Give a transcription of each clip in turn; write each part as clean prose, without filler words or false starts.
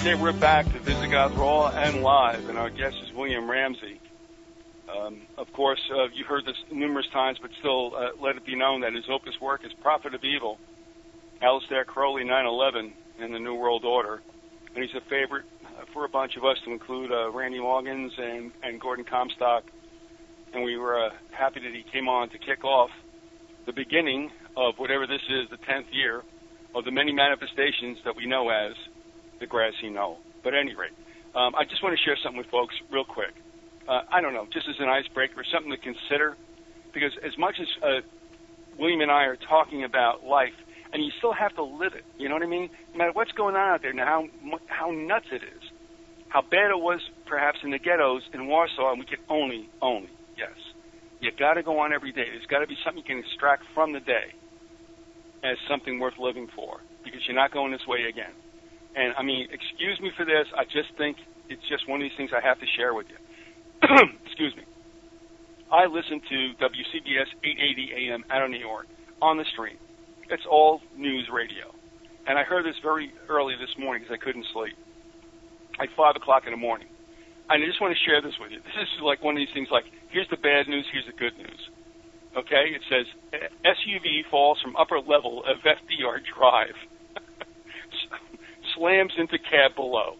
Okay, we're back to Vyzygoth Raw and Live, and our guest is William Ramsey. Of course, you heard this numerous times, but still let it be known that his opus work is Prophet of Evil, Aleister Crowley 9/11, and the New World Order. And he's a favorite for a bunch of us, to include Randy Loggins and Gordon Comstock. And we were happy that he came on to kick off the beginning of whatever this is, the 10th year of the many manifestations that we know as the grassy knoll. But at any rate, I just want to share something with folks real quick. I don't know, just as an icebreaker, something to consider, because as much as William and I are talking about life, and you still have to live it, you know what I mean? No matter what's going on out there, now how nuts it is, how bad it was perhaps in the ghettos in Warsaw, and we can only, yes, you got to go on every day. There's got to be something you can extract from the day as something worth living for, because you're not going this way again. And, I mean, excuse me for this. I just think it's just one of these things I have to share with you. Excuse me. I listen to WCBS 880 AM out of New York on the street. It's all news radio. And I heard this very early this morning because I couldn't sleep, like 5 o'clock in the morning. And I just want to share this with you. This is like one of these things like, here's the bad news, here's the good news. Okay? It says, SUV falls from upper level of FDR Drive. Slams into cab below.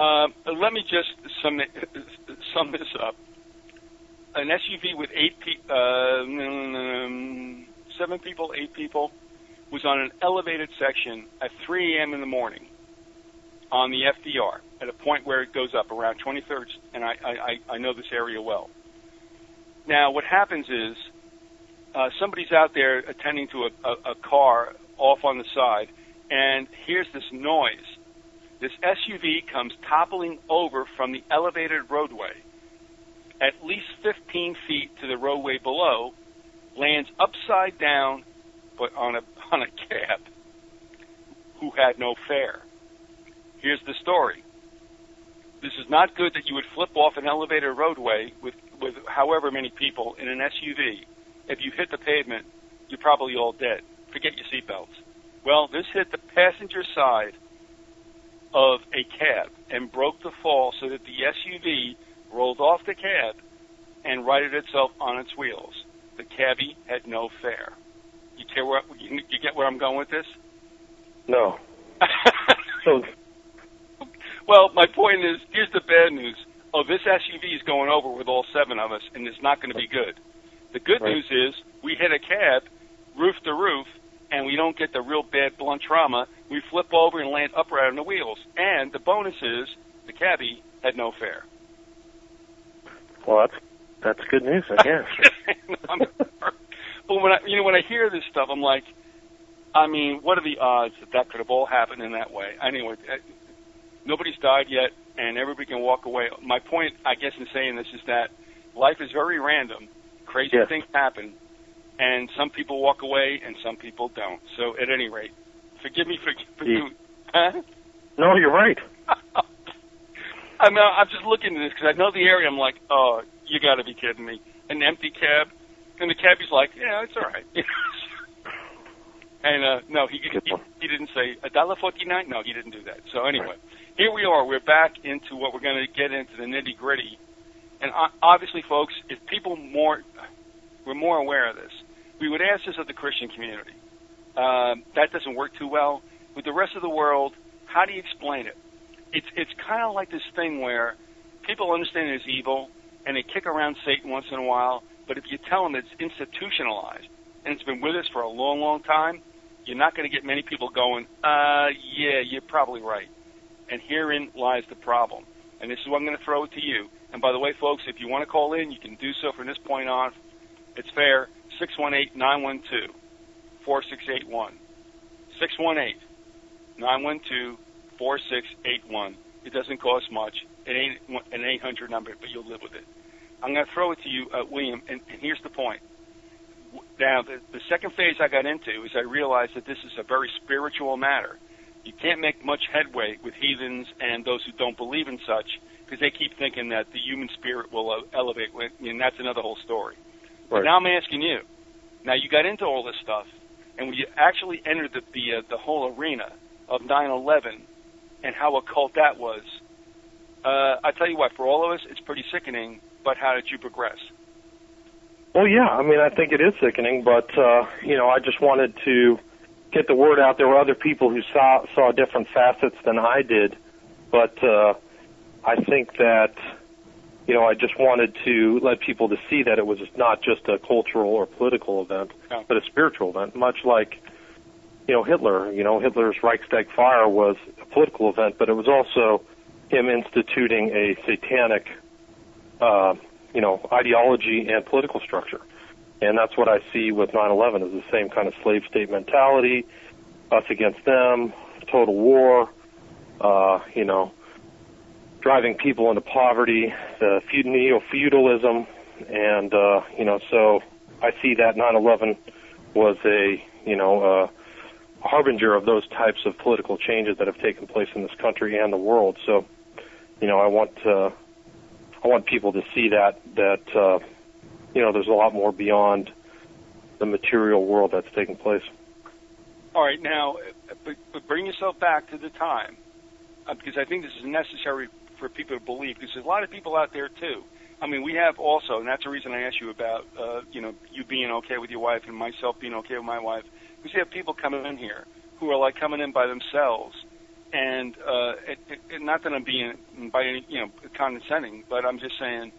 Let me just sum this up. An SUV with 7 people, 8 people, was on an elevated section at 3 a.m. in the morning on the FDR at a point where it goes up around 23rd, and I know this area well. Now, what happens is somebody's out there attending to a car off on the side, and here's this noise. This SUV comes toppling over from the elevated roadway at least 15 feet to the roadway below, lands upside down but on a cab who had no fare. Here's the story. This is not good that you would flip off an elevated roadway with however many people in an SUV. If you hit the pavement, you're probably all dead. Forget your seatbelts. Well, this hit the passenger side of a cab and broke the fall so that the SUV rolled off the cab and righted itself on its wheels. The cabbie had no fare. You get where I'm going with this? No. So, well, my point is, here's the bad news. Oh, this SUV is going over with all 7 of us, and it's not going to be good. The good news is we hit a cab, roof to roof, and we don't get the real bad blunt trauma. We flip over and land upright on the wheels. And the bonus is the cabbie had no fare. Well, that's good news, I guess. But when I hear this stuff, I'm like, I mean, what are the odds that could have all happened in that way? Anyway, nobody's died yet, and everybody can walk away. My point, I guess, in saying this is that life is very random. Crazy things happen, and some people walk away, and some people don't. So, at any rate, forgive me for doing... Huh? No, you're right. I'm just looking at this, because I know the area. I'm like, oh, you got to be kidding me. An empty cab, and the cabbie's like, yeah, it's all right. And, no, he didn't say $1.49. No, he didn't do that. So, anyway, here we are. We're back into what we're going to get into, the nitty-gritty. And obviously, folks, if people were more aware of this, we would ask this of the Christian community. That doesn't work too well. With the rest of the world, how do you explain it? It's kind of like this thing where people understand there's evil, and they kick around Satan once in a while, but if you tell them it's institutionalized, and it's been with us for a long, long time, you're not going to get many people going, yeah, you're probably right. And herein lies the problem. And this is what I'm going to throw it to you. And by the way, folks, if you want to call in, you can do so from this point on. It's fair. 618-912-4681. 618-912-4681. It doesn't cost much. It ain't an 800 number, but you'll live with it. I'm going to throw it to you, William, and here's the point. Now, the second phase I got into is I realized that this is a very spiritual matter. You can't make much headway with heathens and those who don't believe in such, because they keep thinking that the human spirit will elevate, and that's another whole story. Right. But now I'm asking you. Now, you got into all this stuff, and when you actually entered the whole arena of 9/11, and how occult that was. I tell you what, for all of us, it's pretty sickening, but how did you progress? Well, yeah, I mean, I think it is sickening, but, I just wanted to get the word out. There were other people who saw different facets than I did, but I think that, I just wanted to let people to see that it was not just a cultural or political event, but a spiritual event, much like, Hitler. Hitler's Reichstag fire was a political event, but it was also him instituting a satanic, ideology and political structure. And that's what I see with 9/11 is the same kind of slave state mentality, us against them, total war, driving people into poverty, the neo-feudalism, and, so I see that 9/11 was a harbinger of those types of political changes that have taken place in this country and the world. So, I want people to see that there's a lot more beyond the material world that's taking place. All right, now, but bring yourself back to the time, because I think this is necessary for people to believe, because there's a lot of people out there, too. I mean, we have also, and that's the reason I asked you about, you being okay with your wife and myself being okay with my wife, because you have people coming in here who are, like, coming in by themselves, and not that I'm being by any, condescending, but I'm just saying,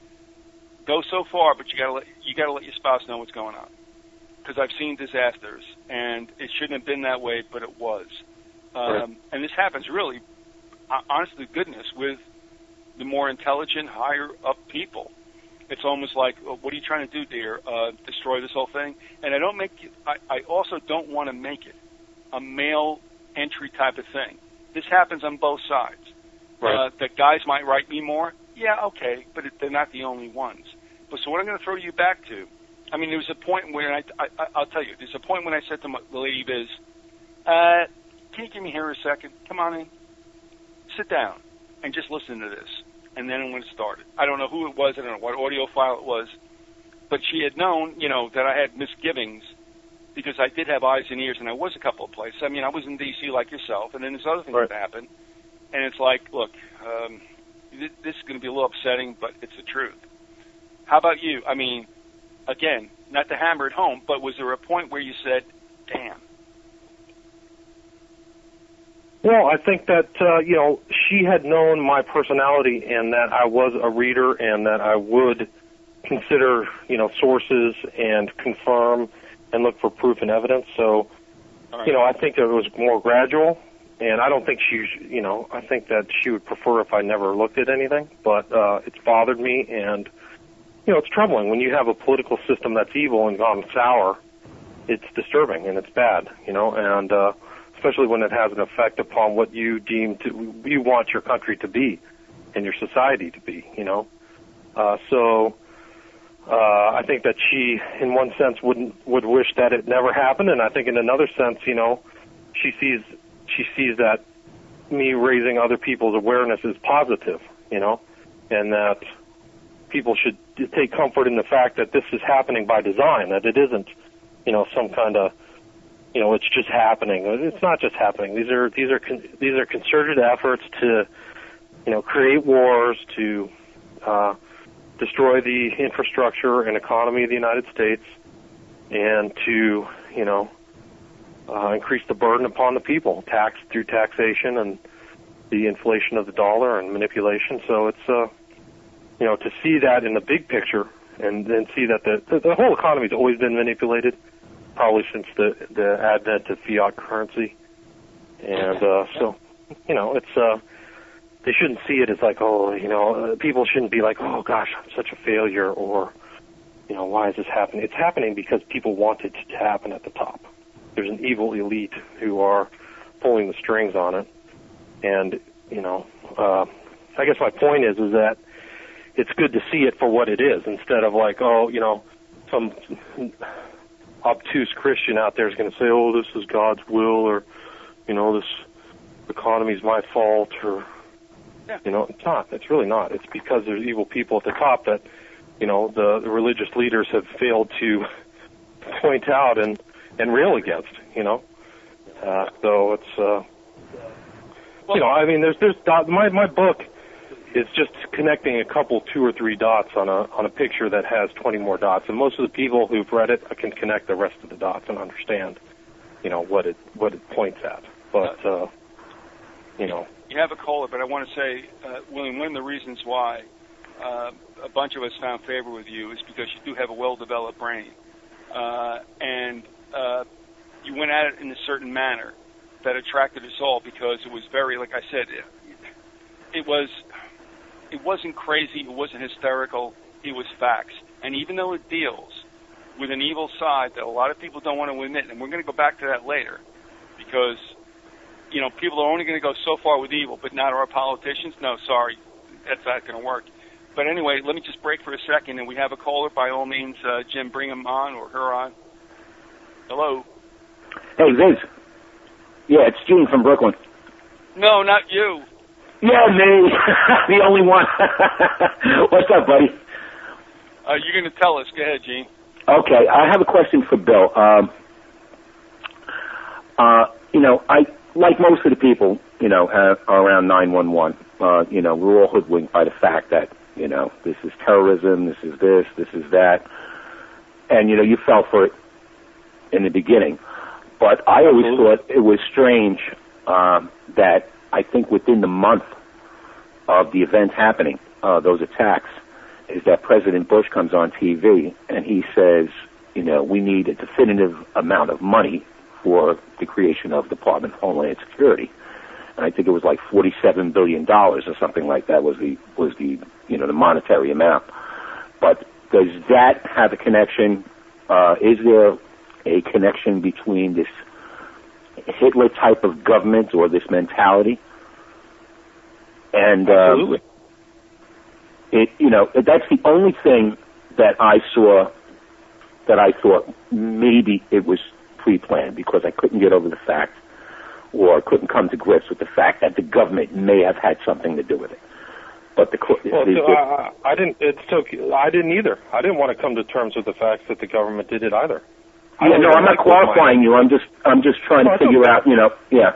go so far, but you gotta let your spouse know what's going on, because I've seen disasters, and it shouldn't have been that way, but it was, right. And this happens really, honest to goodness, with the more intelligent, higher up people. It's almost like, what are you trying to do, dear? Destroy this whole thing? And I also don't want to make it a male entry type of thing. This happens on both sides. Right. That guys might write me more. Yeah, okay, but they're not the only ones. But so what I'm going to throw you back to, I mean, there was a point where I'll tell you, there's a point when I said to the lady Biz, can you give me here a second? Come on in. Sit down and just listen to this. And then when it started, I don't know who it was, I don't know what audio file it was, but she had known, that I had misgivings because I did have eyes and ears, and I was a couple of places. I mean, I was in D.C. like yourself, and then there's other things that happened. And it's like, look, this is going to be a little upsetting, but it's the truth. How about you? I mean, again, not to hammer it home, but was there a point where you said, damn? Well, I think that, she had known my personality and that I was a reader and that I would consider, sources and confirm and look for proof and evidence. So, right. I think it was more gradual, and I don't think I think that she would prefer if I never looked at anything, but it's bothered me, and, it's troubling. When you have a political system that's evil and gone sour, it's disturbing and it's bad, and especially when it has an effect upon what you want your country to be and your society to be, So I think that she, in one sense, would wish that it never happened, and I think in another sense, she sees that me raising other people's awareness is positive, and that people should take comfort in the fact that this is happening by design, that it isn't, some kind of, it's just happening. It's not just happening. These are concerted efforts to, create wars, to destroy the infrastructure and economy of the United States, and to, increase the burden upon the people, through taxation and the inflation of the dollar and manipulation. So it's, to see that in the big picture, and then see that the whole economy has always been manipulated, probably since the advent of fiat currency. And so, it's they shouldn't see it as like, people shouldn't be like, oh gosh, I'm such a failure, or, why is this happening? It's happening because people want it to happen at the top. There's an evil elite who are pulling the strings on it. And, I guess my point is that it's good to see it for what it is, instead of like, some obtuse Christian out there is going to say, oh, this is God's will, or, this economy's my fault, or, it's not. It's really not. It's because there's evil people at the top that, the religious leaders have failed to point out and rail against, So it's, you know, I mean, there's my book is just connecting a couple, 2 or 3 dots on a picture that has 20 more dots, and most of the people who've read it can connect the rest of the dots and understand, you know, what it points at. But you know, you have a caller, but I want to say, William, one of the reasons why a bunch of us found favor with you is because you do have a well-developed brain, and you went at it in a certain manner that attracted us all because it was very, like I said, it wasn't crazy, it wasn't hysterical, it was facts. And even though it deals with an evil side that a lot of people don't want to admit, and we're going to go back to that later, because, you know, people are only going to go so far with evil, but not our politicians. No, sorry, that's not going to work. But anyway, let me just break for a second, and we have a caller. By all means, Jim, bring him on or her on. Hello. Hey, Viz. Yeah, it's Gene from Brooklyn. No, not you. Yeah, me. The only one. What's up, buddy? You're going to tell us. Go ahead, Gene. Okay, I have a question for Bill. You know, I, like most of the people, you know, are around 911, you know, we're all hoodwinked by the fact that, you know, this is terrorism, this is this is that. And, you know, you fell for it in the beginning. But I always thought it was strange that I think within the month of the events happening, those attacks, is that President Bush comes on TV and he says, you know, we need a definitive amount of money for the creation of Department of Homeland Security. And I think it was like $47 billion or something like that was the you know, the monetary amount. But does that have a connection? Is there a connection between this Hitler type of government or this mentality? And it, you know, that's the only thing that I saw that I thought maybe it was pre-planned, because I couldn't get over the fact, or couldn't come to grips with the fact that the government may have had something to do with it. But I didn't. I didn't either. I didn't want to come to terms with the fact that the government did it either. Yeah, no, I'm not qualifying you. I'm just trying to figure out. You know, yeah.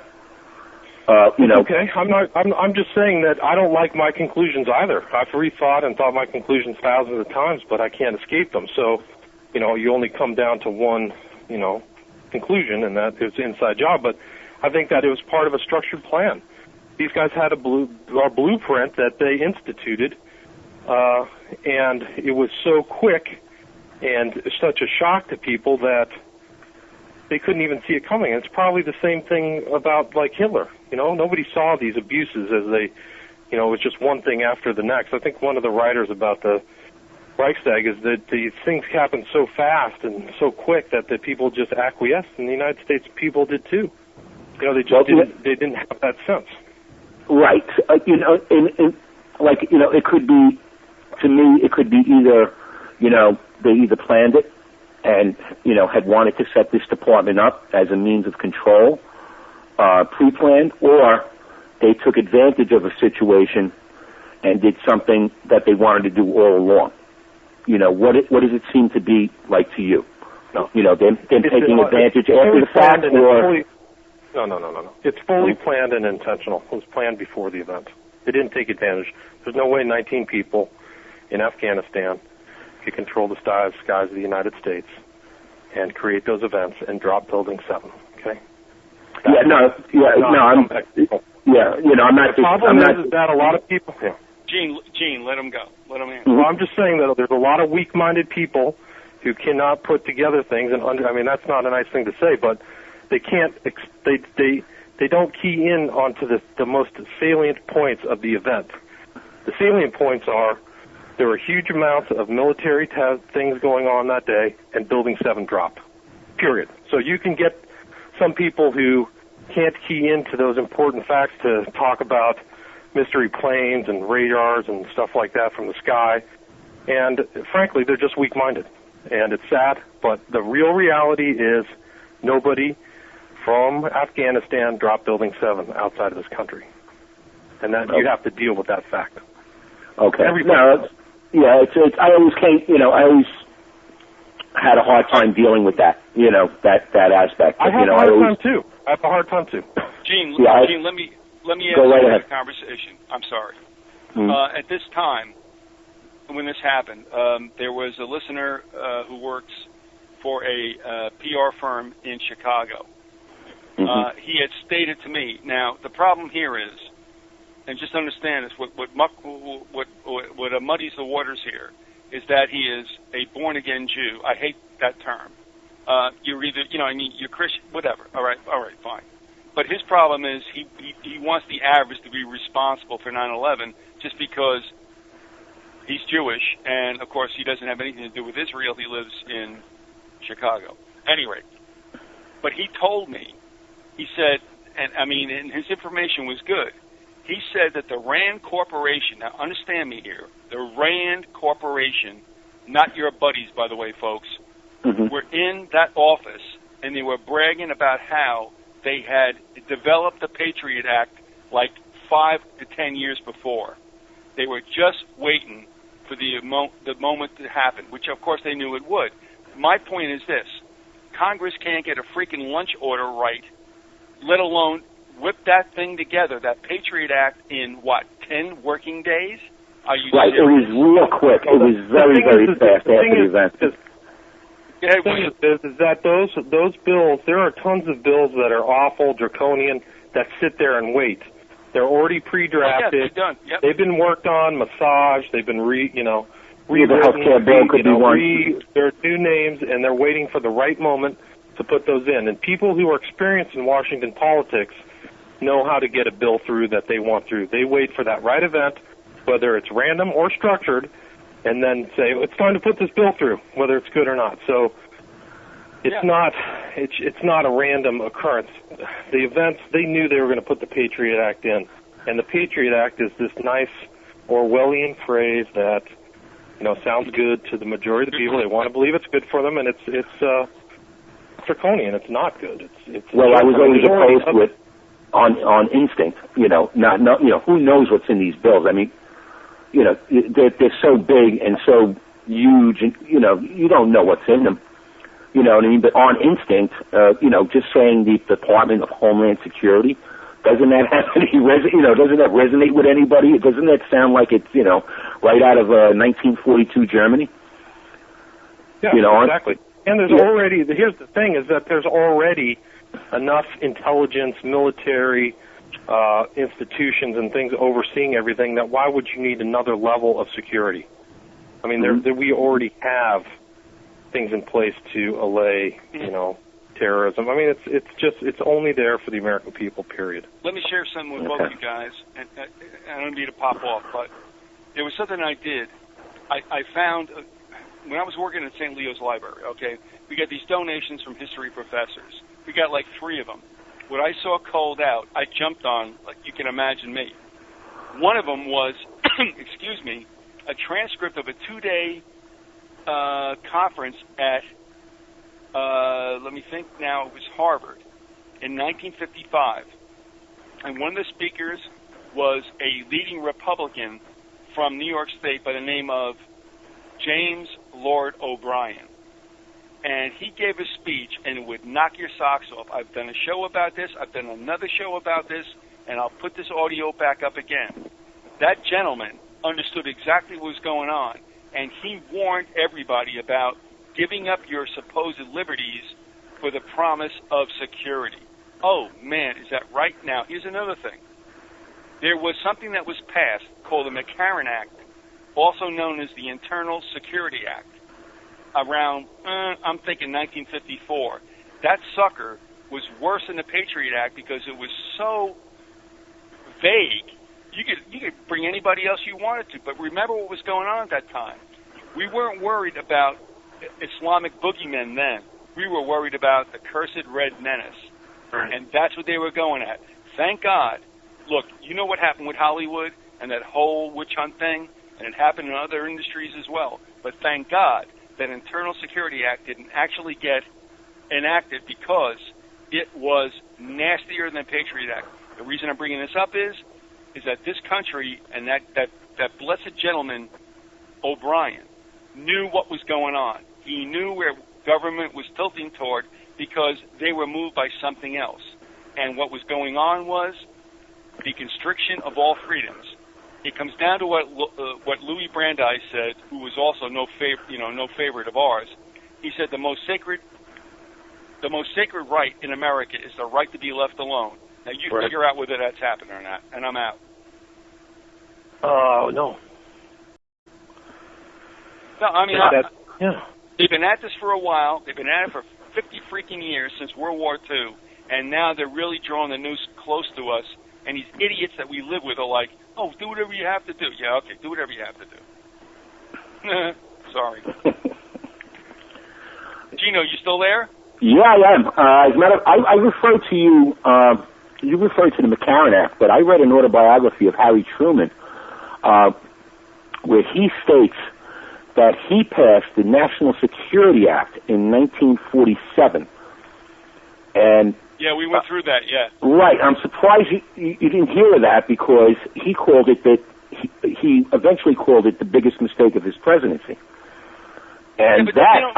You know. Okay, I'm just saying that I don't like my conclusions either. I've rethought and thought my conclusions thousands of times, but I can't escape them. So, you know, you only come down to one, you know, conclusion, and that it's an inside job. But I think that it was part of a structured plan. These guys had a blueprint that they instituted, and it was so quick and such a shock to people that they couldn't even see it coming. And it's probably the same thing about, like, Hitler. You know, nobody saw these abuses as they, you know, it was just one thing after the next. I think one of the writers about the Reichstag is that these things happened so fast and so quick that the people just acquiesced, and the United States people did too. You know, they just didn't have that sense. Right. You know, like, you know, it could be, to me, it could be either, you know, they either planned it and, you know, had wanted to set this department up as a means of control, pre-planned, or they took advantage of a situation and did something that they wanted to do all along. You know, what does it seem to be like to you? No. You know, them taking advantage after the fact, or... No. It's fully planned and intentional. It was planned before the event. They didn't take advantage. There's no way 19 people in Afghanistan could control the skies of the United States and create those events and drop Building 7. Okay? I'm not. The problem is that a lot of people. Yeah. Gene, let him go. Let him answer. Well, I'm just saying that there's a lot of weak-minded people who cannot put together things, and I mean, that's not a nice thing to say, but they can't. They don't key in onto the most salient points of the event. The salient points are there were huge amounts of military things going on that day, and Building 7 dropped. Period. So you can get some people who can't key into those important facts to talk about mystery planes and radars and stuff like that from the sky, and frankly, they're just weak-minded. And it's sad, but the real reality is nobody from Afghanistan dropped Building 7 outside of this country. And that you have to deal with that fact. Okay. I always can't, you know, I always had a hard time dealing with that, you know, that aspect. I have a hard time too. Gene, let let me Go right add ahead. the conversation. I'm sorry. Mm-hmm. At this time, when this happened, there was a listener who works for a PR firm in Chicago. Mm-hmm. He had stated to me, now, the problem here is, and just understand this, what muddies the waters here is that he is a born-again Jew. I hate that term. You're either, you're Christian, whatever. All right, fine. But his problem is he wants the average to be responsible for 9/11 just because he's Jewish, and, of course, he doesn't have anything to do with Israel. He lives in Chicago. Anyway, but he told me, he said, and his information was good. He said that the Rand Corporation, now understand me here, the Rand Corporation, not your buddies, by the way, folks, were in that office, and they were bragging about how they had developed the Patriot Act like 5 to 10 years before. They were just waiting for the moment to happen, which, of course, they knew it would. My point is this. Congress can't get a freaking lunch order right, let alone whip that thing together, that Patriot Act, in, 10 working days? Are you right, serious? It was real quick. It was very, very fast after the event. The thing is that those bills, there are tons of bills that are awful, draconian, that sit there and wait. They're already pre-drafted. Oh, yeah, they're done. Yep. They've been worked on, massaged. They've been rewritten. The healthcare bill could be one. There are new names, and they're waiting for the right moment to put those in. And people who are experienced in Washington politics know how to get a bill through that they want through. They wait for that right event, whether it's random or structured, and then say, it's time to put this bill through, whether it's good or not. So it's not a random occurrence. The events, they knew they were going to put the Patriot Act in. And the Patriot Act is this nice Orwellian phrase that, sounds good to the majority of the people. They want to believe it's good for them, and it's draconian. It's not good. Well, I was always opposed to it on instinct. Not who knows what's in these bills? I mean, they're so big and so huge, and you don't know what's in them. You know what I mean? But on instinct, just saying the Department of Homeland Security, doesn't that have any doesn't that resonate with anybody? Doesn't that sound like it's right out of 1942 Germany? Yeah, exactly. And there's already, here's the thing, is that there's already enough intelligence, military institutions and things overseeing everything that why would you need another level of security? I mean, we already have things in place to allay, terrorism. I mean, it's only there for the American people, period. Let me share something with both of you guys, and I don't need to pop off, but there was something I did. I found, when I was working at St. Leo's Library, we got these donations from history professors. We got like 3 of them. What I saw culled out, I jumped on, like you can imagine me. One of them was, a transcript of a 2-day conference at, let me think now, it was Harvard in 1955. And one of the speakers was a leading Republican from New York State by the name of James Lord O'Brien. And he gave a speech, and it would knock your socks off. I've done a show about this. I've done another show about this, and I'll put this audio back up again. That gentleman understood exactly what was going on, and he warned everybody about giving up your supposed liberties for the promise of security. Oh, man, is that right? Now, here's another thing. There was something that was passed called the McCarran Act, also known as the Internal Security Act, around, I'm thinking 1954. That sucker was worse than the Patriot Act because it was so vague. You could bring anybody else you wanted to, but remember what was going on at that time. We weren't worried about Islamic boogeymen then. We were worried about the cursed Red Menace, and that's what they were going at. Thank God. Look, you know what happened with Hollywood and that whole witch hunt thing, and it happened in other industries as well. But thank God that Internal Security Act didn't actually get enacted because it was nastier than the Patriot Act. The reason I'm bringing this up is that this country and that blessed gentleman, O'Brien, knew what was going on. He knew where government was tilting toward because they were moved by something else. And what was going on was the constriction of all freedoms. It comes down to what Louis Brandeis said, who was also no favorite of ours. He said the most sacred right in America is the right to be left alone. Now you figure out whether that's happened or not, and I'm out. No. No, I mean, yeah. They've been at this for a while. They've been at it for 50 freaking years, since World War II, and now they're really drawing the noose close to us, and these idiots that we live with are like, oh, do whatever you have to do. Yeah, okay, do whatever you have to do. Sorry. Gino, you still there? Yeah, I am. As a matter of, I referred to you, you referred to the McCarran Act, but I read an autobiography of Harry Truman where he states that he passed the National Security Act in 1947. And yeah, we went through that, yeah. Right. I'm surprised you didn't hear that, because he called it that he eventually called it the biggest mistake of his presidency. And yeah,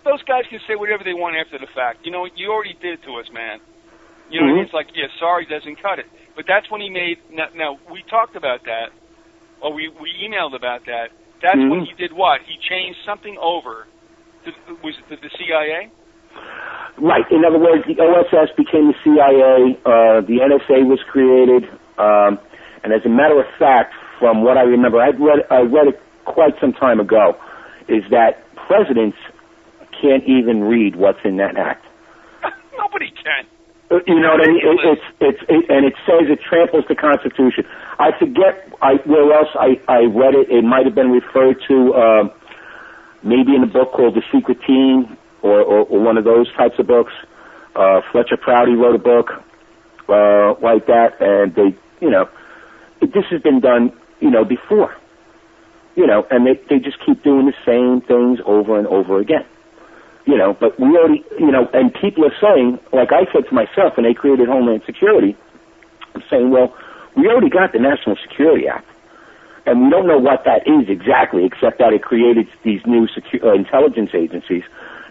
those guys can say whatever they want after the fact. You know, you already did it to us, man. You know, It's like, yeah, sorry doesn't cut it. But that's when he made. Now we talked about that, or we emailed about that. That's when he did what? He changed something over. Was it the CIA? Right. In other words, the OSS became the CIA. The NSA was created, and as a matter of fact, from what I remember, I read it quite some time ago, is that presidents can't even read what's in that act. Nobody can. You know what I mean? And it says it tramples the Constitution. I forget where else I read it. It might have been referred to maybe in a book called The Secret Team, or one of those types of books. Fletcher Prouty wrote a book like that, and this has been done, before. And they just keep doing the same things over and over again. But we already, and people are saying, like I said to myself when they created Homeland Security, I'm saying, well, we already got the National Security Act, and we don't know what that is exactly, except that it created these new intelligence agencies,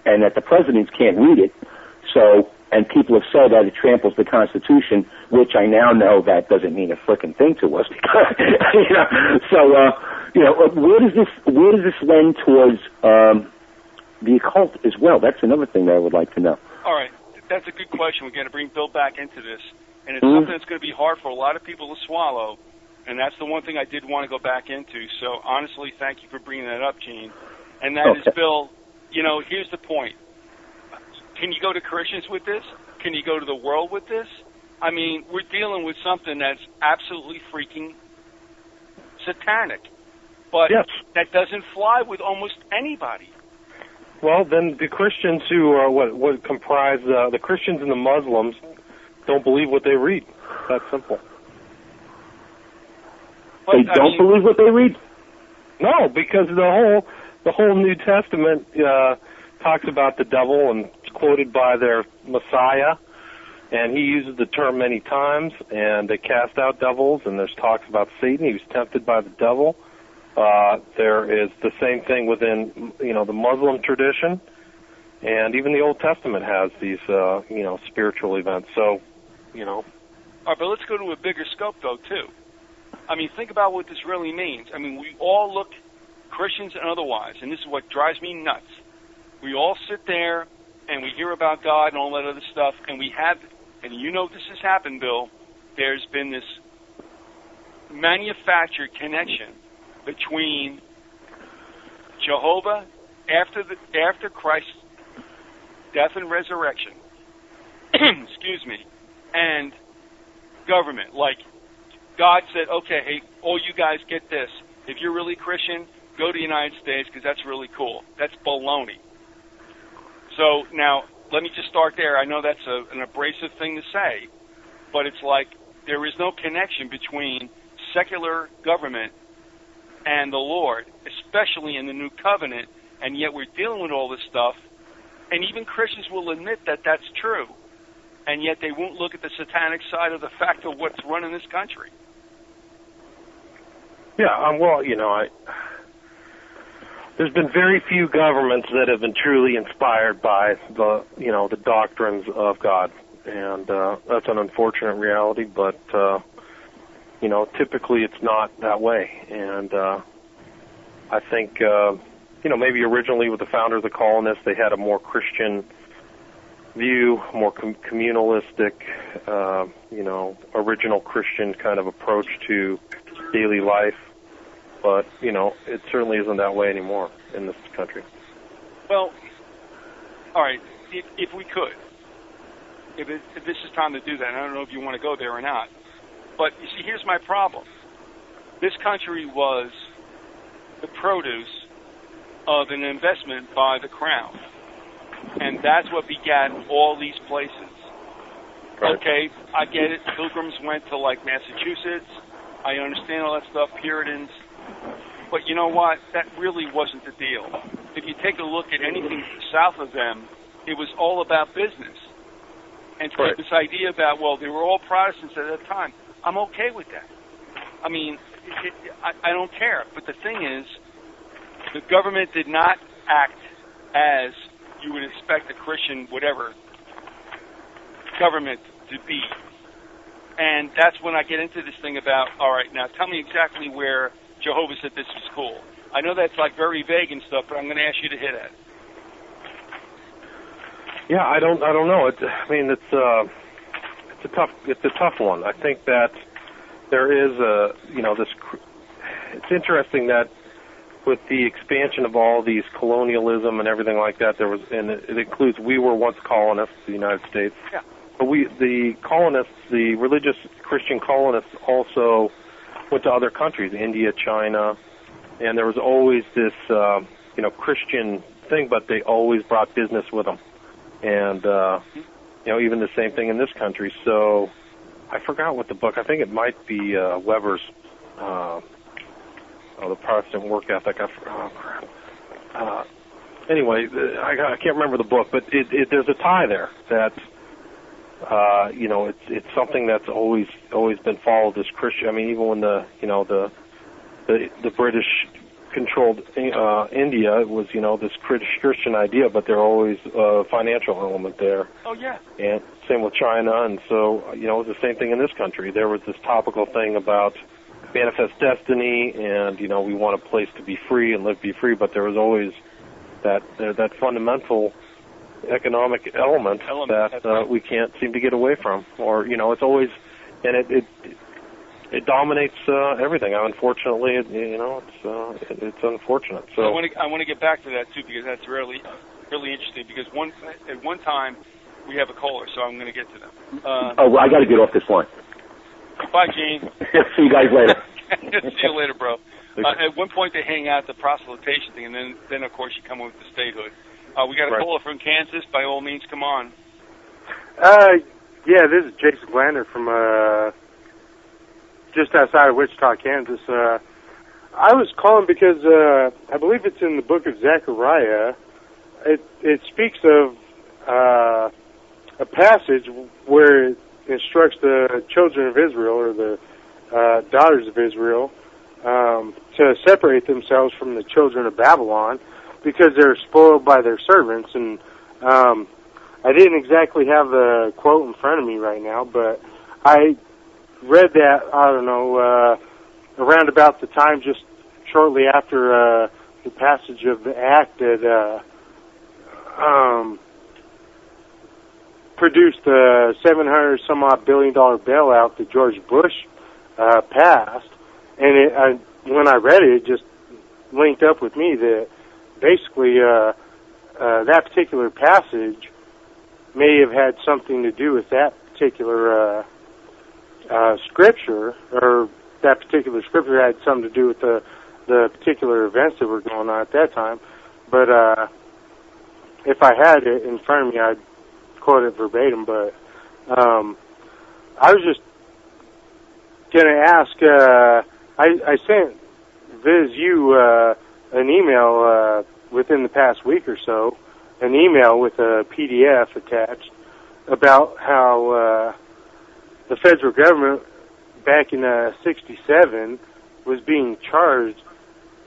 and that the presidents can't read it. So, and people have said that it tramples the Constitution, which I now know that doesn't mean a frickin' thing to us. Where does this lend towards the occult as well? That's another thing that I would like to know. All right, that's a good question. We're going to bring Bill back into this, and it's something that's going to be hard for a lot of people to swallow, and that's the one thing I did want to go back into. So honestly, thank you for bringing that up, Gene. And that is, Bill, here's the point. Can you go to Christians with this? Can you go to the world with this? I mean, we're dealing with something that's absolutely freaking satanic, but that doesn't fly with almost anybody. Well, then the Christians who are what comprise the Christians and the Muslims don't believe what they read. That's simple. But, they don't believe what they read? No, because the whole New Testament talks about the devil, and it's quoted by their Messiah, and he uses the term many times, and they cast out devils, and there's talks about Satan. He was tempted by the devil. There is the same thing within, the Muslim tradition, and even the Old Testament has these, spiritual events. So, All right, but let's go to a bigger scope, though, too. I mean, think about what this really means. I mean, we all look, Christians and otherwise, and this is what drives me nuts. We all sit there, and we hear about God and all that other stuff, and we have, and this has happened, Bill, there's been this manufactured connection between Jehovah after Christ's death and resurrection, excuse me, and government. Like, God said, okay, hey, all you guys get this. If you're really Christian, go to the United States because that's really cool. That's baloney. So now, let me just start there. I know that's an abrasive thing to say, but it's like there is no connection between secular government and the Lord, especially in the New Covenant, and yet we're dealing with all this stuff, and even Christians will admit that that's true, and yet they won't look at the satanic side of the fact of what's running this country. Yeah, well, there's been very few governments that have been truly inspired by the doctrines of God, and that's an unfortunate reality, but typically it's not that way. And I think, maybe originally with the founders, the colonists, they had a more Christian view, more communalistic, original Christian kind of approach to daily life. But, it certainly isn't that way anymore in this country. Well, all right, if we could, if this is time to do that, I don't know if you want to go there or not, but you see, here's my problem. This country was the produce of an investment by the Crown, and that's what begat all these places. Right. Okay, I get it. Pilgrims went to, Massachusetts. I understand all that stuff, Puritans. But you know what? That really wasn't the deal. If you take a look at anything south of them, it was all about business. And so this idea about, they were all Protestants at that time, I'm okay with that. I mean, I don't care. But the thing is, the government did not act as you would expect a Christian, whatever, government to be. And that's when I get into this thing about, all right, now tell me exactly where Jehovah said this was cool. I know that's very vague and stuff, but I'm going to ask you to hit it. Yeah, I don't know. It's a tough one. I think that there is it's interesting that with the expansion of all these colonialism and everything like that, and it includes, we were once colonists, the United States. Yeah. But the colonists, the religious Christian colonists, also went to other countries, India, China, and there was always this, Christian thing, but they always brought business with them. And, even the same thing in this country. So I forgot what the book, I think it might be Weber's, The Protestant Work Ethic. Anyway, I can't remember the book, but there's a tie there that, it's something that's always been followed as Christian. I mean, even when the British controlled India, it was this Christian idea, but there always a financial element there. Oh yeah. And same with China, and so it was the same thing in this country. There was this topical thing about manifest destiny, and we want a place to be free and be free, but there was always that fundamental economic element that we can't seem to get away from, or it's always, and it dominates everything. Unfortunately, it's unfortunate. So I want to get back to that too, because that's really interesting. Because at one time we have a caller, so I'm going to get to them. I got to get off this line. Bye, Gene. See you guys later. See you later, bro. At one point they hang out the proselytation thing, and then of course you come with the statehood. We got a caller from Kansas. By all means, come on. Yeah, this is Jason Glander from just outside of Wichita, Kansas. I was calling because I believe it's in the book of Zechariah. It speaks of a passage where it instructs the children of Israel, or the daughters of Israel, to separate themselves from the children of Babylon because they're spoiled by their servants. And I didn't exactly have the quote in front of me right now, but I read that, around about the time just shortly after the passage of the act that produced the $700-some-odd billion bailout that George Bush passed. And when I read it, it just linked up with me that basically that particular passage may have had something to do with that particular scripture, or that particular scripture had something to do with the particular events that were going on at that time. But if I had it in front of me, I'd quote it verbatim. But I was just going to ask, I sent Viz an email within the past week or so, an email with a PDF attached about how the federal government back in '67 was being charged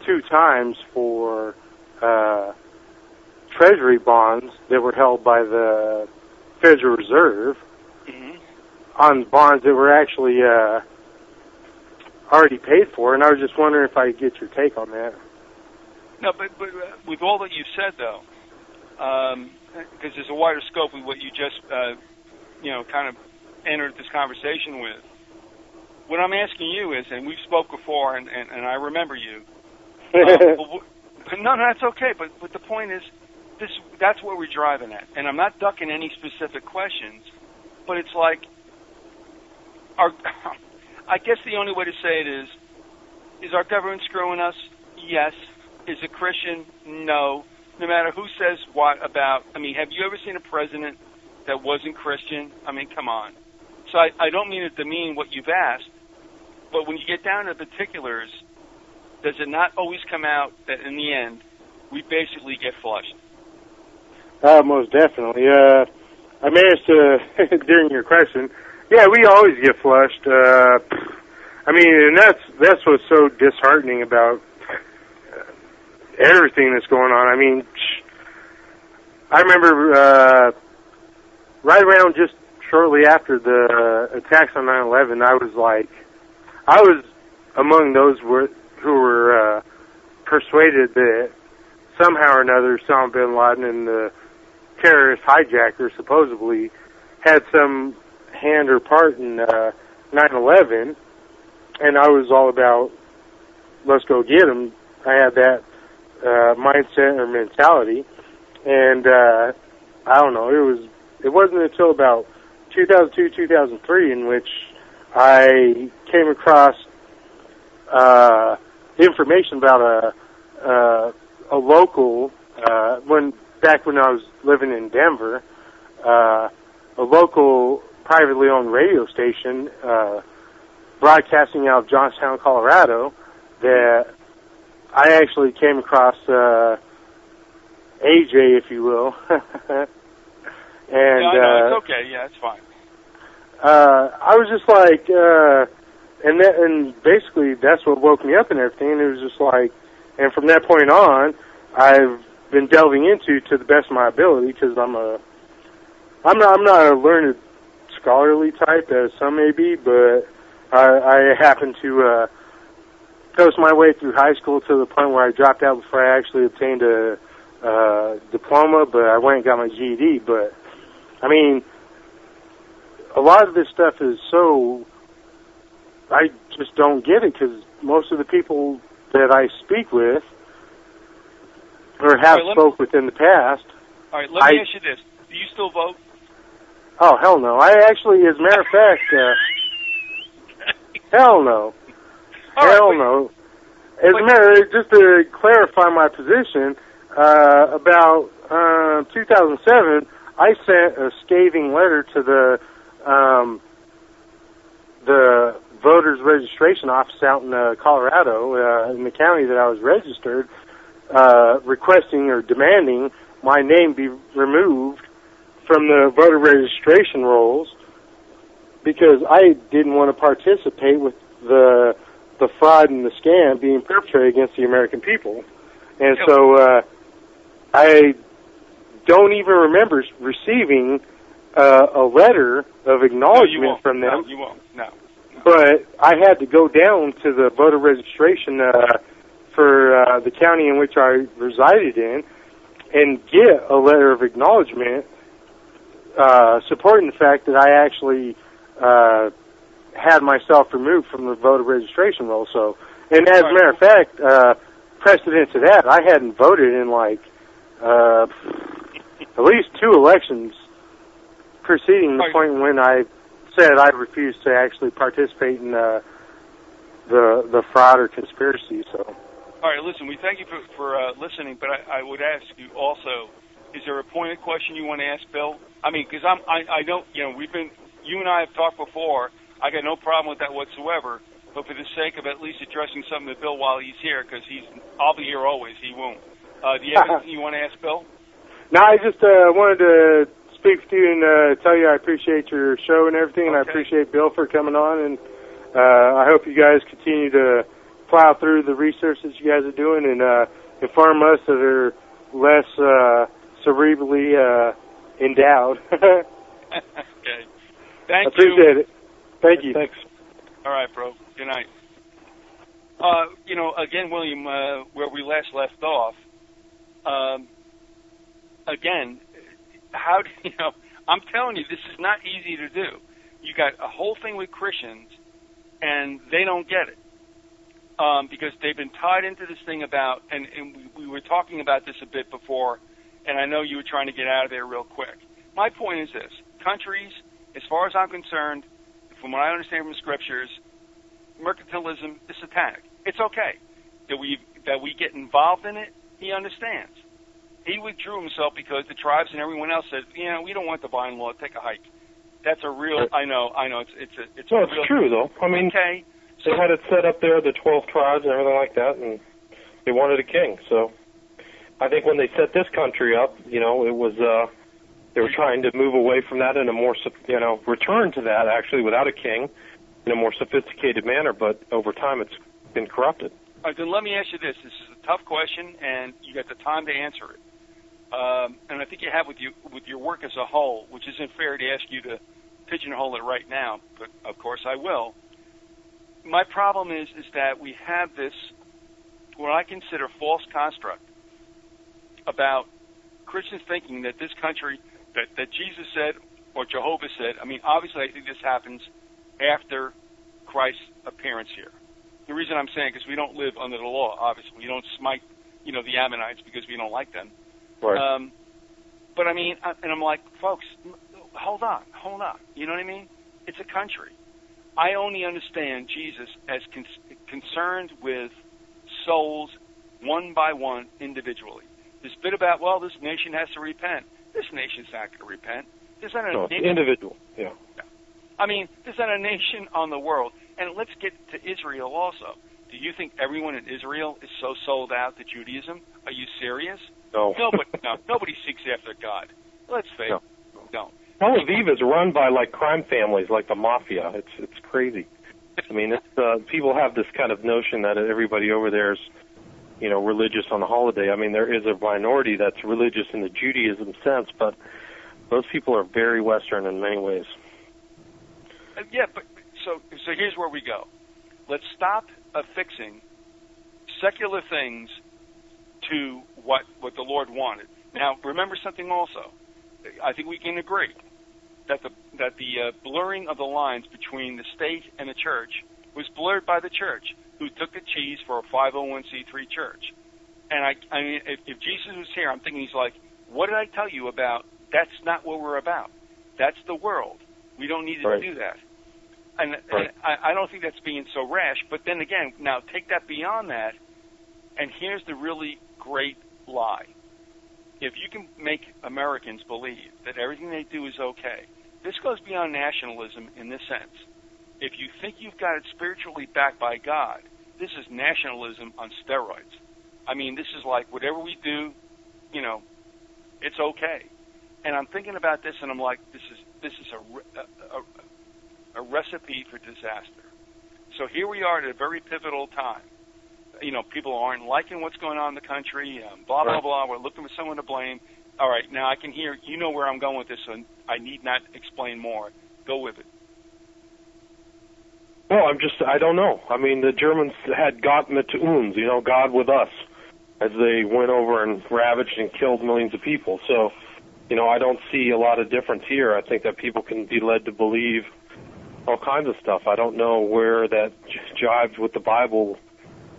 2 times for treasury bonds that were held by the Federal Reserve. Mm-hmm. on bonds that were actually already paid for, and I was just wondering if I could get your take on that. No, but with all that you've said, though, because there's a wider scope with what you just, kind of entered this conversation with. What I'm asking you is, and we've spoke before, and I remember you. But no, that's okay. But the point is, that's where we're driving at. And I'm not ducking any specific questions, but it's like, I guess the only way to say it is our government screwing us? Yes. Is it Christian? No. No matter who says what about, have you ever seen a president that wasn't Christian? Come on. So I don't mean to demean what you've asked, but when you get down to particulars, does it not always come out that in the end, we basically get flushed? Most definitely. I managed to, during your question, yeah, we always get flushed. And that's what's so disheartening about everything that's going on. I remember right around just shortly after the attacks on 9/11, I was among those who were persuaded that somehow or another Osama bin Laden and the terrorist hijacker supposedly had some hand or part in 9/11, and I was all about, let's go get him. I had that mindset or mentality, and I don't know, it wasn't until about 2002, 2003 in which I came across information about a local, back when I was living in Denver, a local privately owned radio station broadcasting out of Johnstown, Colorado, that I actually came across AJ, if you will. And no, it's okay. Yeah, it's fine. I was just like, and basically that's what woke me up and everything. And it was just like, and from that point on, I've been delving into to the best of my ability, because I'm not a learned scholarly type as some may be, but I happen to coast my way through high school to the point where I dropped out before I actually obtained a diploma, but I went and got my GED. But a lot of this stuff is so, I just don't get it, because most of the people that I speak with or have spoke with in the past. All right, let me ask you this. Do you still vote? Oh, hell no. I actually, as a matter of fact, hell no. Hell no. Just to clarify my position, about 2007, I sent a scathing letter to the voters registration office out in Colorado, in the county that I was registered, requesting or demanding my name be removed from the voter registration rolls, because I didn't want to participate with the fraud and the scam being perpetrated against the American people. And so I don't even remember receiving a letter of acknowledgement from them. No, you won't. No. But I had to go down to the voter registration for the county in which I resided in and get a letter of acknowledgement supporting the fact that I actually had myself removed from the voter registration roll. So, and as a matter of fact, precedent to that, I hadn't voted in at least 2 elections preceding the point when I said I refused to actually participate in the fraud or conspiracy. So. All right, listen, we thank you for listening, but I would ask you also, is there a pointed question you want to ask Bill? Because I don't, you and I have talked before. I got no problem with that whatsoever. But for the sake of at least addressing something to Bill while he's here, because I'll be here always. He won't. Do you have anything you want to ask Bill? No, I just wanted to speak with you and tell you I appreciate your show and everything, and I appreciate Bill for coming on. And I hope you guys continue to plow through the research that you guys are doing and inform us that are less cerebrally endowed. Okay. Thank you. Appreciate it. Thank you. Thanks. All right, bro. Good night. Again, William, where we last left off, again, how do I'm telling you, this is not easy to do. You got a whole thing with Christians, and they don't get it because they've been tied into this thing about, and we were talking about this a bit before, and I know you were trying to get out of there real quick. My point is this. Countries, as far as I'm concerned, from what I understand from the scriptures, mercantilism is satanic. It's okay that we get involved in it. He understands. He withdrew himself because the tribes and everyone else said, we don't want the divine law. Take a hike. That's a real. I know. It's true though. I mean, okay. They had it set up there, the 12 tribes and everything like that, and they wanted a king. So I think when they set this country up, it was they were trying to move away from that in a more, return to that actually without a king in a more sophisticated manner. But over time, it's been corrupted. All right, then let me ask you this. This is a tough question, and you got the time to answer it. And I think you have with your work as a whole, which isn't fair to ask you to pigeonhole it right now, but of course I will. My problem is that we have this, what I consider false construct about Christians thinking that this country, that Jesus said or Jehovah said. I mean, obviously I think this happens after Christ's appearance here. The reason I'm saying because we don't live under the law, obviously. We don't smite, the Ammonites because we don't like them. Right. But I mean, and I'm like, folks, hold on. You know what I mean? It's a country. I only understand Jesus as concerned with souls one by one individually. This bit about, this nation has to repent. This nation's not going to repent. There's not a nation. Individual, yeah. I mean, there's not a nation on the world. And let's get to Israel also. Do you think everyone in Israel is so sold out to Judaism? Are you serious? No. Nobody seeks after God. Let's face it. No. Tel Aviv is run by crime families, like the mafia. It's crazy. I mean, people have this kind of notion that everybody over there is, religious on the holiday. I mean, there is a minority that's religious in the Judaism sense, but those people are very Western in many ways. Yeah, but so here's where we go. Let's stop affixing secular things to what the Lord wanted. Now, remember something also. I think we can agree that the blurring of the lines between the state and the church was blurred by the church, who took the cheese for a 501c3 church. And I mean, if Jesus was here, I'm thinking he's like, what did I tell you about? That's not what we're about. That's the world. We don't need to do that. And I don't think that's being so rash. But then again, now take that beyond that, and here's the really great lie. If you can make Americans believe that everything they do is okay, this goes beyond nationalism in this sense. If you think you've got it spiritually backed by God, this is nationalism on steroids. I mean, this is like whatever we do, it's okay. And I'm thinking about this, and I'm like, this is a recipe for disaster. So here we are at a very pivotal time. People aren't liking what's going on in the country, blah, blah, blah. We're looking for someone to blame. All right, now I can hear, where I'm going with this, so I need not explain more. Go with it. Well, I don't know. I mean, the Germans had Gott mit uns, God with us, as they went over and ravaged and killed millions of people. So, I don't see a lot of difference here. I think that people can be led to believe all kinds of stuff. I don't know where that jives with the Bible,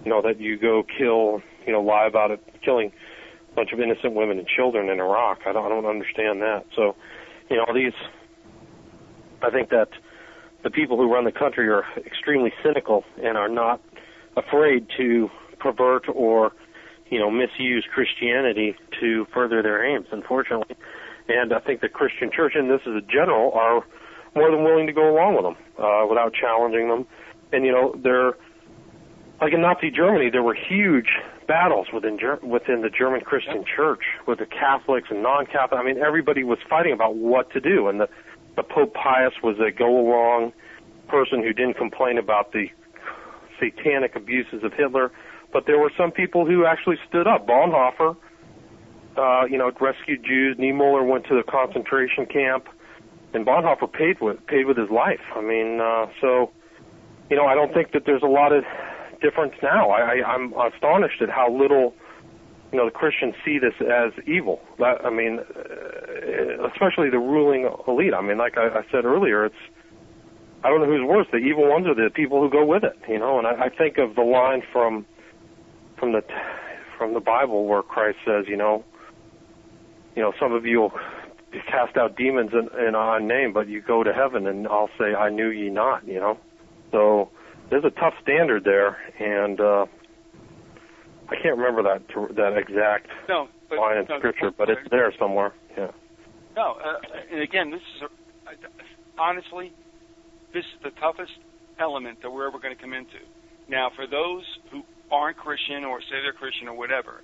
that you go kill, lie about it, killing a bunch of innocent women and children in Iraq. I don't understand that. So, I think that the people who run the country are extremely cynical and are not afraid to pervert or, misuse Christianity to further their aims, unfortunately. And I think the Christian church, and this is a general, are more than willing to go along with them without challenging them. And, they're, like in Nazi Germany, there were huge battles within the German Christian church with the Catholics and non-Catholics. I mean, everybody was fighting about what to do. And the Pope Pius was a go-along person who didn't complain about the satanic abuses of Hitler. But there were some people who actually stood up. Bonhoeffer, rescued Jews. Niemöller went to the concentration camp. And Bonhoeffer paid with his life. I mean, so, you know, I don't think that there's a lot of difference now. I'm astonished at how little, you know, the Christians see this as evil. I mean, especially the ruling elite. I mean, like I said earlier, I don't know who's worse, the evil ones or the people who go with it, you know. And I think of the line from the Bible where Christ says, you know, some of you will cast out demons in our name, but you go to heaven, and I'll say, I knew ye not, you know. So there's a tough standard there, and I can't remember that exact line in Scripture, but it's there somewhere. Yeah. No, and again, this is honestly, this is the toughest element that we're ever going to come into. Now, for those who aren't Christian or say they're Christian or whatever,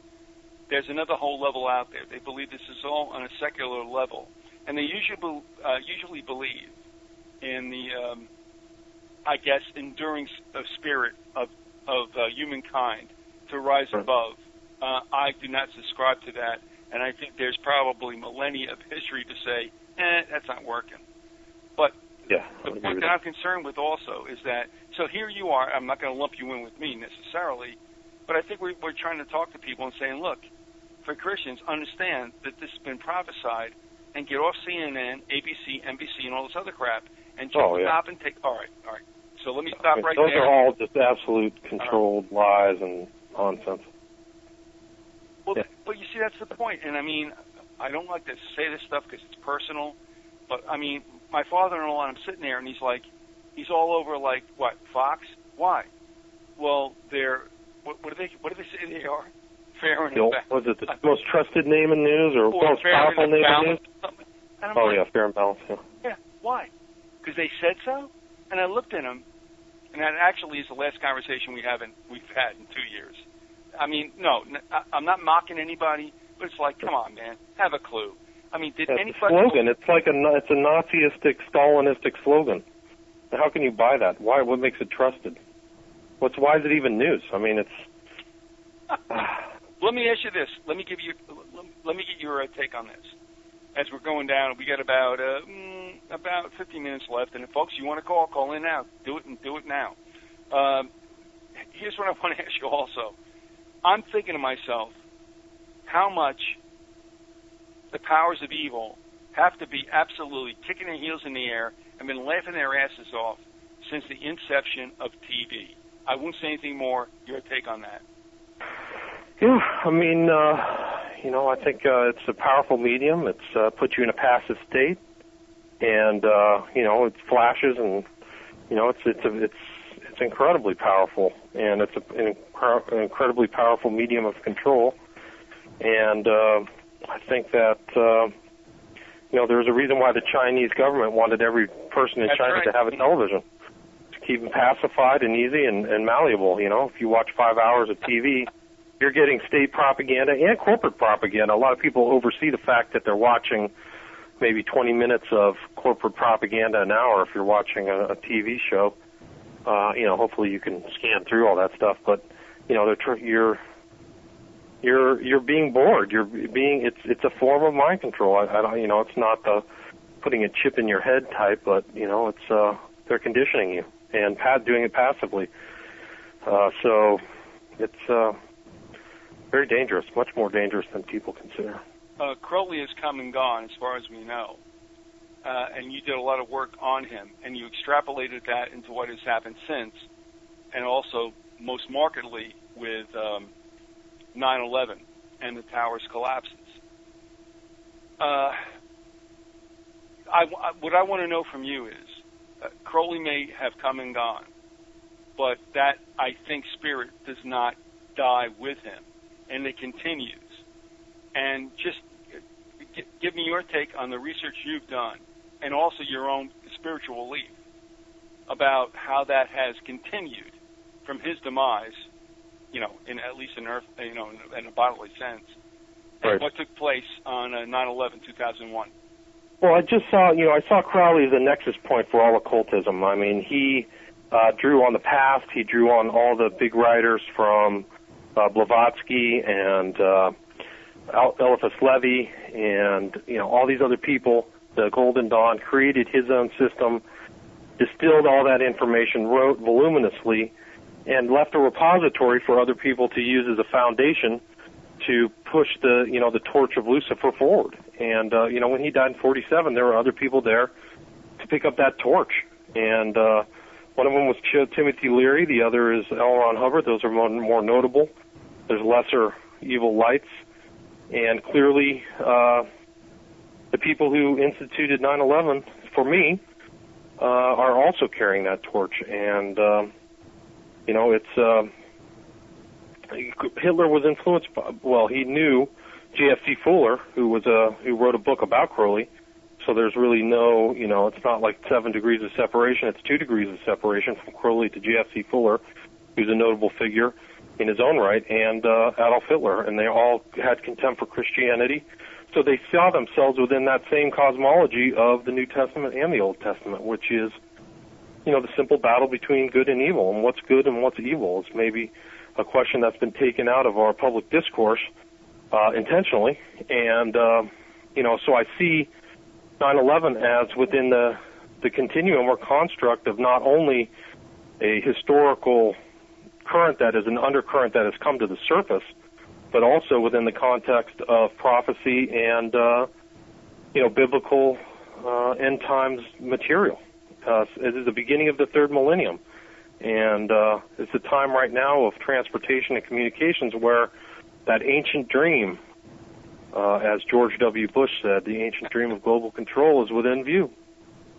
there's another whole level out there. They believe this is all on a secular level, and they usually believe in the, I guess, enduring spirit of humankind to rise above. I do not subscribe to that, and I think there's probably millennia of history to say, that's not working. But the point that I'm concerned with also is that, so here you are, I'm not going to lump you in with me necessarily, but I think we're trying to talk to people and saying, look, for Christians, understand that this has been prophesied, and get off CNN, ABC, NBC, and all this other crap, and just stop and take, all right. So let me stop right there. Those are all just absolute controlled lies and nonsense. Well, but you see, that's the point. And I mean, I don't like to say this stuff because it's personal, but I mean, my father-in-law, I'm sitting there, and he's all over like, what, Fox? Why? Well, what do they say they are? Fair and balanced. Was it the most trusted name in news or most powerful name in news? Fair and balanced. Yeah, why? Because they said so? And I looked at him, and that actually is the last conversation we've had in 2 years. I mean, no, I'm not mocking anybody, but it's like, come on, man, have a clue. I mean, did anybody? It's a slogan. It's like it's a Naziistic, Stalinistic slogan. How can you buy that? Why? What makes it trusted? Why is it even news? I mean, it's. Let me ask you this. Let me get your take on this. As we're going down, we got about 15 minutes left, and if folks, you want to call in now. Do it now. Here's what I want to ask you also. I'm thinking to myself, how much the powers of evil have to be absolutely kicking their heels in the air and been laughing their asses off since the inception of TV. I won't say anything more. Your take on that? Yeah, I mean, I think it's a powerful medium. It's puts you in a passive state, and it flashes, and it's incredibly powerful, and it's an incredibly powerful medium of control. And I think that there's a reason why the Chinese government wanted every person in China to have a television, to keep them pacified and easy and malleable. You know, if you watch 5 hours of TV, you're getting state propaganda and corporate propaganda. A lot of people oversee the fact that they're watching maybe 20 minutes of corporate propaganda an hour if you're watching a TV show. Hopefully you can scan through all that stuff, but you're being bored. It's a form of mind control. It's not the putting a chip in your head type, but it's they're conditioning you and doing it passively. So it's very dangerous, much more dangerous than people consider. Crowley has come and gone, as far as we know, and you did a lot of work on him, and you extrapolated that into what has happened since, and also most markedly with 9/11 and the towers collapses. What I want to know from you is, Crowley may have come and gone, but that, I think, spirit does not die with him, and it continues. And just give me your take on the research you've done, and also your own spiritual belief about how that has continued from his demise, in at least in earth, in a bodily sense, and what took place on 9/11/2001. Well, I just saw, I saw Crowley as a nexus point for all occultism. I mean, he drew on the past. He drew on all the big writers from Blavatsky and Eliphas Levi and, all these other people the Golden Dawn, created his own system, distilled all that information, wrote voluminously, and left a repository for other people to use as a foundation to push the torch of Lucifer forward. And when he died in 47, there were other people there to pick up that torch. And one of them was Timothy Leary. The other is L. Ron Hubbard. Those are more notable. There's lesser evil lights. And clearly, the people who instituted 9/11, for me, are also carrying that torch. And, it's... Hitler was influenced by, he knew J.F.C. Fuller, who wrote a book about Crowley. So there's really no, it's not like 7 degrees of separation. It's 2 degrees of separation from Crowley to J.F.C. Fuller, who's a notable figure in his own right, and Adolf Hitler. And they all had contempt for Christianity. So they saw themselves within that same cosmology of the New Testament and the Old Testament, which is, the simple battle between good and evil, and what's good and what's evil. It's maybe a question that's been taken out of our public discourse intentionally. And, so I see 9/11 as within the continuum or construct of not only a historical current that is an undercurrent that has come to the surface, but also within the context of prophecy and, biblical end times material. It is the beginning of the third millennium. And it's a time right now of transportation and communications where that ancient dream, as George W. Bush said, the ancient dream of global control is within view.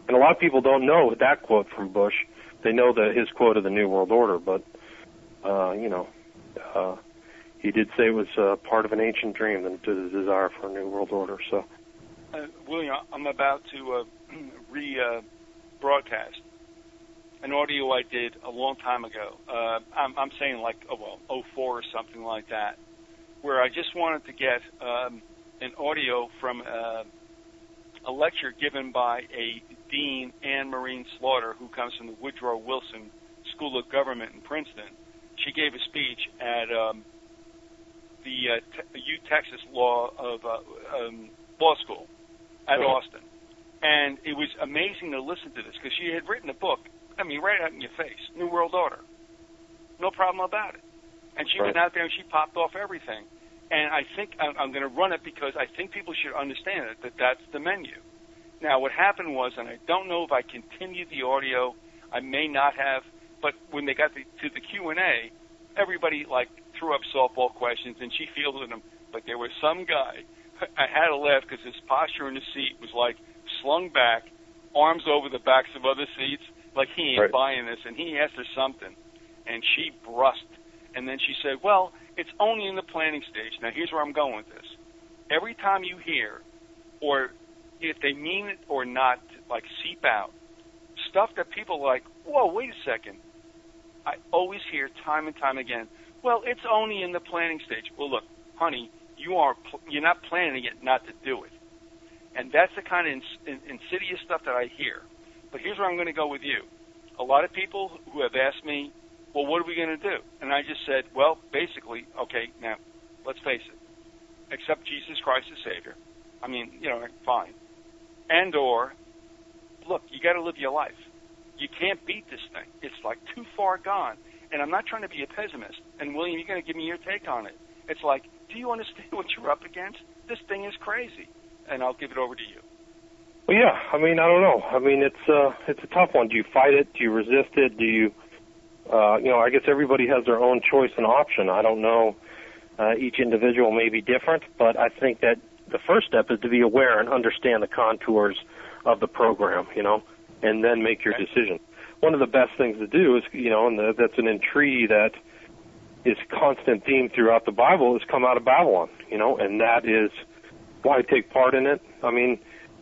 And a lot of people don't know that quote from Bush. They know his quote of the New World Order, but, he did say it was part of an ancient dream, the desire for a New World Order. So, William, I'm about to rebroadcast an audio I did a long time ago. I'm saying like, 04 or something like that, where I just wanted to get an audio from a lecture given by a Dean, Anne Marine Slaughter, who comes from the Woodrow Wilson School of Government in Princeton. She gave a speech at the Texas Law School at Austin. And it was amazing to listen to this, because she had written a book, right out in your face, New World Order. No problem about it. And she went out there and she popped off everything. And I think I'm going to run it because I think people should understand it, that that's the menu. Now, what happened was, and I don't know if I continued the audio, I may not have, but when they got to the Q&A, everybody, threw up softball questions, and she fielded them. But there was some guy, I had to laugh because his posture in the seat was slung back, arms over the backs of other seats, like he ain't buying this. And he asked her something, and she brushed. And then she said, well, it's only in the planning stage. Now, here's where I'm going with this. Every time you hear, or if they mean it or not, seep out, stuff that people are like, whoa, wait a second. I always hear time and time again, well, it's only in the planning stage. Well, look, honey, you're not planning it not to do it. And that's the kind of insidious stuff that I hear. But here's where I'm going to go with you. A lot of people who have asked me, well, what are we going to do? And I just said, well, basically, okay, now, let's face it, accept Jesus Christ as Savior. Fine. And or, look, you got to live your life. You can't beat this thing. It's too far gone. And I'm not trying to be a pessimist. And William, you're going to give me your take on it. It's do you understand what you're up against? This thing is crazy. And I'll give it over to you. Well, yeah. I don't know. It's a tough one. Do you fight it? Do you resist it? Do you, I guess everybody has their own choice and option. I don't know. Each individual may be different, but I think that the first step is to be aware and understand the contours of the program, and then make your decision. One of the best things to do is, and that's an intrigue that is constant theme throughout the Bible, is come out of Babylon, and that is why take part in it.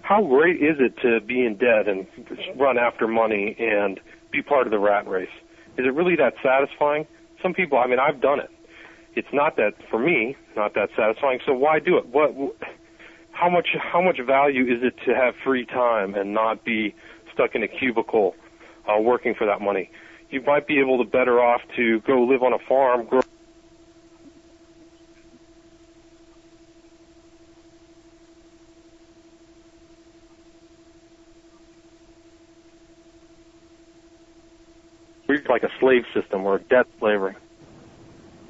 How great is it to be in debt and run after money and be part of the rat race? Is it really that satisfying? Some people, I've done it. It's not that, for me, not that satisfying, so why do it? How much value is it to have free time and not be stuck in a cubicle working for that money? You might be able to better off to go live on a farm, grow like a slave system or debt slavery.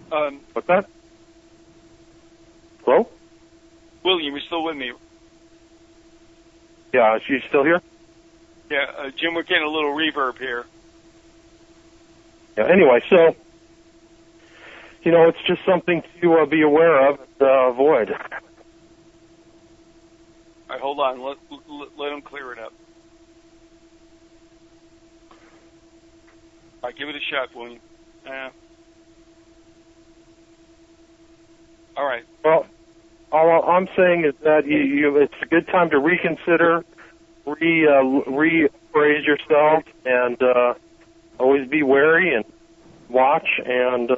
What's that? Hello? William, you still with me? Yeah, is she still here? Yeah, Jim, we're getting a little reverb here. Yeah, anyway, so, it's just something to be aware of and avoid. All right, hold on. Let him clear it up. All right, give it a shot, William. All right. Well, all I'm saying is that it's a good time to reconsider, reappraise yourself, and always be wary and watch and,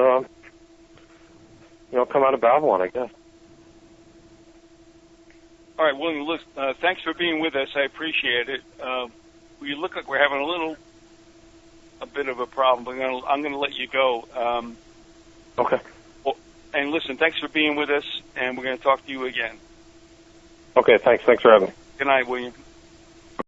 come out of Babylon, I guess. All right, William, look, thanks for being with us. I appreciate it. You look like we're having a bit of a problem, but I'm going to let you go. Okay. Well, and listen, thanks for being with us, and we're going to talk to you again. Okay, thanks. Thanks for having me. Good night, William.